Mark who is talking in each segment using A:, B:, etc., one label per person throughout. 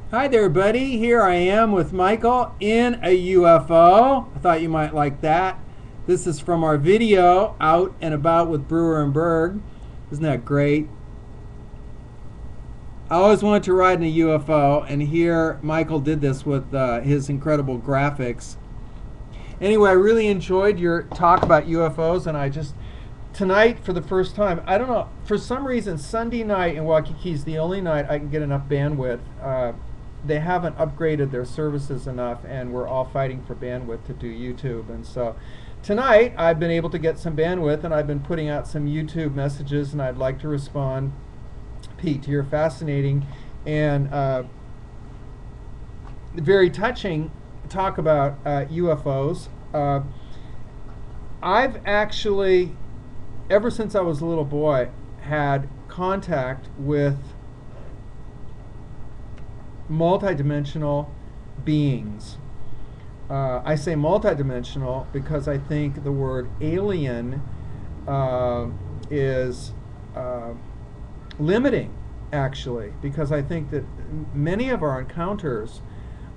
A: Hi there, buddy. Here I am with Michael in a UFO. I thought you might like that. This is from our video, Out and About with Brewer and Berg. Isn't that great? I always wanted to ride in a UFO, and here Michael did this with his incredible graphics. Anyway, I really enjoyed your talk about UFOs, and I just tonight for the first time, I don't know, for some reason Sunday night in Waikiki is the only night I can get enough bandwidth. They haven't upgraded their services enough, and we're all fighting for bandwidth to do YouTube. And so tonight I've been able to get some bandwidth, and I've been putting out some YouTube messages, and I'd like to respond, Pete, to your fascinating and very touching talk about UFOs. I've actually, ever since I was a little boy, had contact with multidimensional beings. I say multidimensional because I think the word alien is limiting, actually, because I think that many of our encounters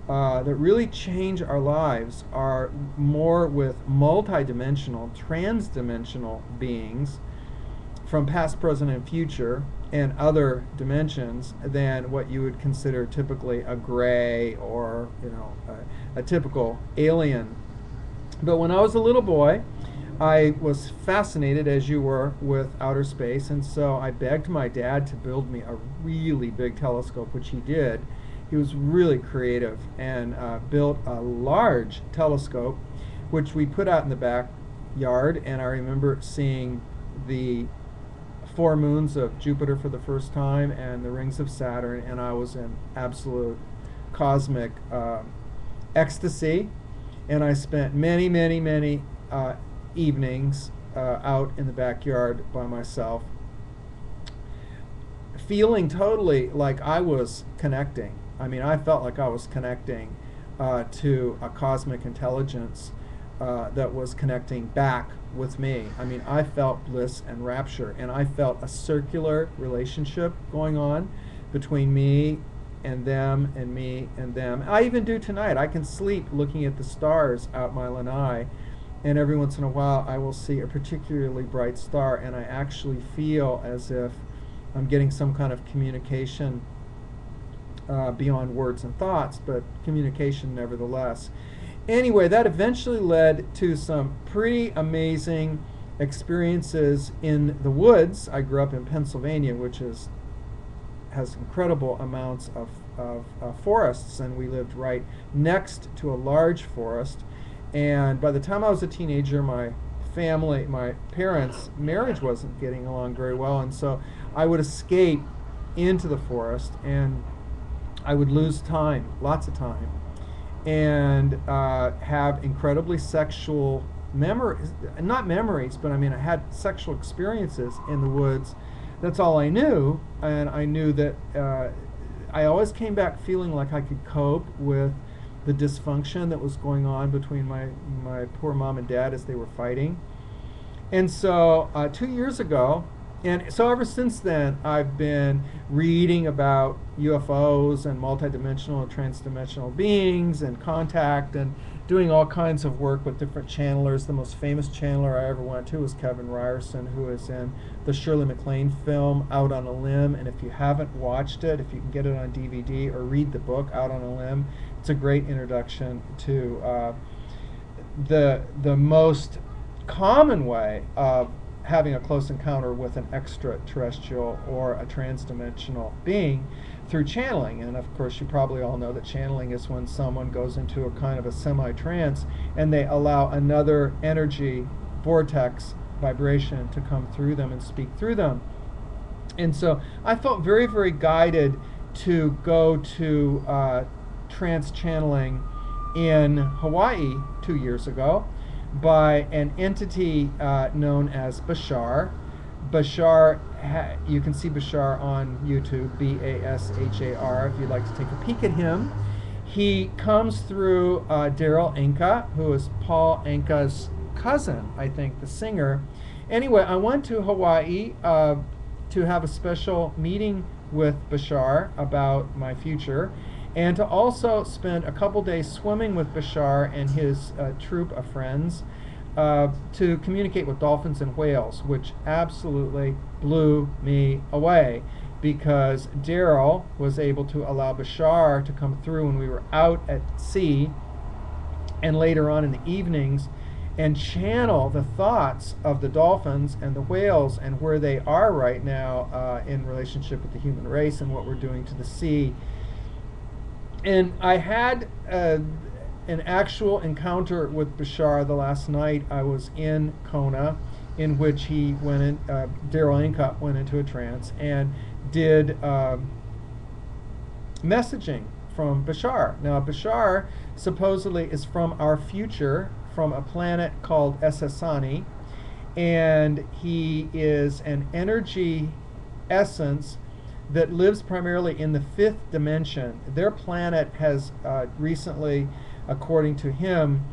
A: that really change our lives are more with multidimensional, transdimensional beings from past, present, and future and other dimensions than what you would consider typically a gray or a typical alien. But when I was a little boy, I was fascinated, as you were, with outer space, and so I begged my dad to build me a really big telescope, which he did. He was really creative and built a large telescope, which we put out in the backyard, and I remember seeing the four moons of Jupiter for the first time and the rings of Saturn, and I was in absolute cosmic ecstasy. And I spent many evenings out in the backyard by myself, feeling totally like I was connecting. I mean, I felt like I was connecting to a cosmic intelligence that was connecting back with me. I mean, I felt bliss and rapture, and I felt a circular relationship going on between me and them and me and them. I even do tonight. I can sleep looking at the stars out my lanai, and every once in a while I will see a particularly bright star, and I actually feel as if I'm getting some kind of communication beyond words and thoughts, but communication nevertheless. Anyway, that eventually led to some pretty amazing experiences in the woods. I grew up in Pennsylvania, which has incredible amounts of forests, and we lived right next to a large forest. And by the time I was a teenager, my parents' marriage wasn't getting along very well, and so I would escape into the forest, and I would lose time, lots of time, and have incredibly sexual memories, not memories, but I mean I had sexual experiences in the woods. That's all I knew, and I knew that I always came back feeling like I could cope with the dysfunction that was going on between my poor mom and dad as they were fighting. And so 2 years ago, and so ever since then, I've been reading about UFOs and multidimensional and transdimensional beings and contact, and doing all kinds of work with different channelers. The most famous channeler I ever went to was Kevin Ryerson, who is in the Shirley MacLaine film Out on a Limb. And if you haven't watched it, if you can get it on DVD or read the book Out on a Limb, it's a great introduction to the most common way of having a close encounter with an extraterrestrial or a transdimensional being through channeling. And of course, you probably all know that channeling is when someone goes into a kind of a semi-trance and they allow another energy vortex vibration to come through them and speak through them. And so I felt very guided to go to trance channeling in Hawaii 2 years ago by an entity known as Bashar. Bashar, you can see Bashar on YouTube, Bashar, if you'd like to take a peek at him. He comes through Daryl Anka, who is Paul Anka's cousin, I think, the singer. Anyway, I went to Hawaii to have a special meeting with Bashar about my future. and to also spend a couple days swimming with Bashar and his troop of friends to communicate with dolphins and whales, which absolutely blew me away, because Daryl was able to allow Bashar to come through when we were out at sea and later on in the evenings and channel the thoughts of the dolphins and the whales and where they are right now in relationship with the human race and what we're doing to the sea. And I had an actual encounter with Bashar the last night. I was in Kona, in which he went in, Daryl Incup went into a trance and did messaging from Bashar. Now, Bashar supposedly is from our future, from a planet called Ssani, and he is an energy essence that lives primarily in the fifth dimension. Their planet has recently, according to him,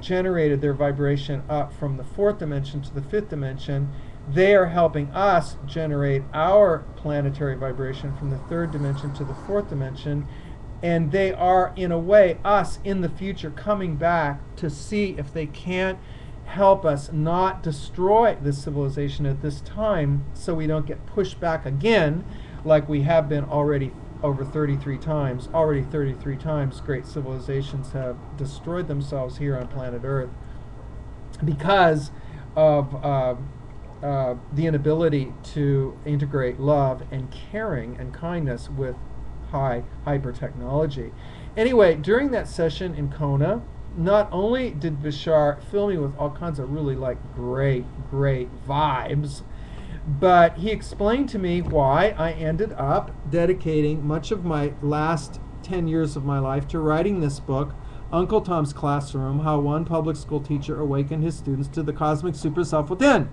A: generated their vibration up from the fourth dimension to the fifth dimension. They are helping us generate our planetary vibration from the third dimension to the fourth dimension. And they are, in a way, us in the future coming back to see if they can't help us not destroy this civilization at this time, so we don't get pushed back again like we have been already over 33 times. Already 33 times great civilizations have destroyed themselves here on planet Earth because of the inability to integrate love and caring and kindness with high hyper technology. Anyway, during that session in Kona, not only did Bashar fill me with all kinds of really great vibes, but he explained to me why I ended up dedicating much of my last 10 years of my life to writing this book, Uncle Tom's Classroom: How One Public School Teacher Awakened His Students to the Cosmic Super Self Within.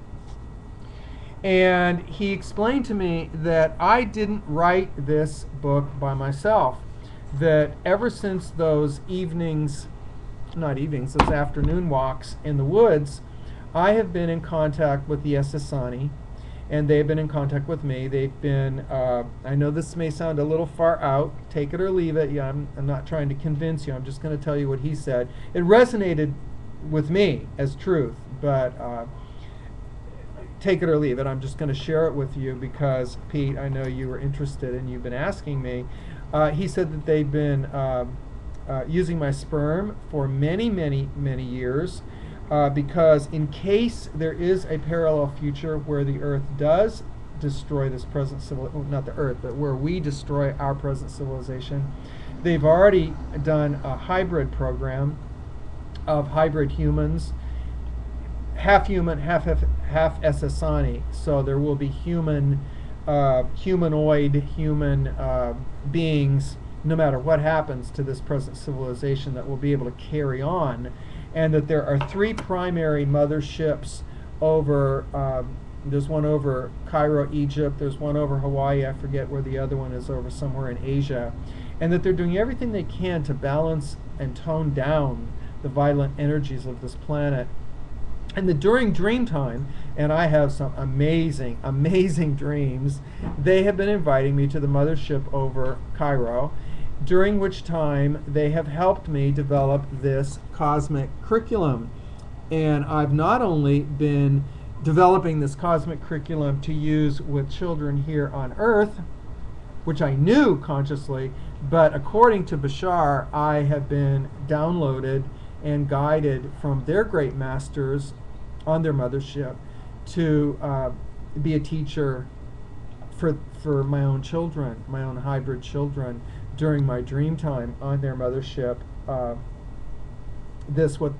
A: And he explained to me that I didn't write this book by myself, that ever since those those afternoon walks in the woods, I have been in contact with the Ssani, and they've been in contact with me. They've been, I know this may sound a little far out, take it or leave it. Yeah, I'm not trying to convince you, I'm just going to tell you what he said. It resonated with me as truth, but take it or leave it. I'm just going to share it with you because, Pete, I know you were interested and you've been asking me. He said that they've been using my sperm for many years because in case there is a parallel future where the Earth does destroy this present civilization, not the Earth, but where we destroy our present civilization, they've already done a hybrid program of hybrid humans, half human, half Ssani. So there will be humanoid beings, no matter what happens to this present civilization, that will be able to carry on. And that there are three primary motherships over, there's one over Cairo, Egypt, there's one over Hawaii, I forget where the other one is, over somewhere in Asia. And that they're doing everything they can to balance and tone down the violent energies of this planet. And that during dream time, and I have some amazing dreams, they have been inviting me to the mothership over Cairo, during which time they have helped me develop this cosmic curriculum. And I've not only been developing this cosmic curriculum to use with children here on Earth, which I knew consciously, but according to Bashar, I have been downloaded and guided from their great masters on their mothership to be a teacher for my own children, my own hybrid children, during my dream time on their mothership. This what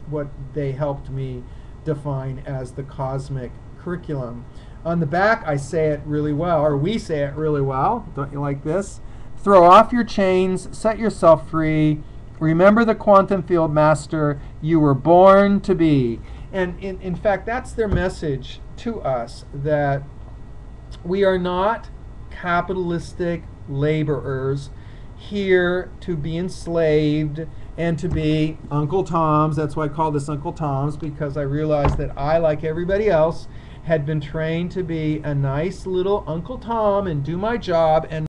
A: they helped me define as the cosmic curriculum. On the back, I say it really well, or we say it really well. Don't you like this? Throw off your chains, set yourself free. Remember the quantum field master you were born to be. And in fact, that's their message to us, that we are not capitalistic laborers here to be enslaved and to be Uncle Toms. That's why I call this Uncle Toms, because I realized that I, like everybody else, had been trained to be a nice little Uncle Tom and do my job and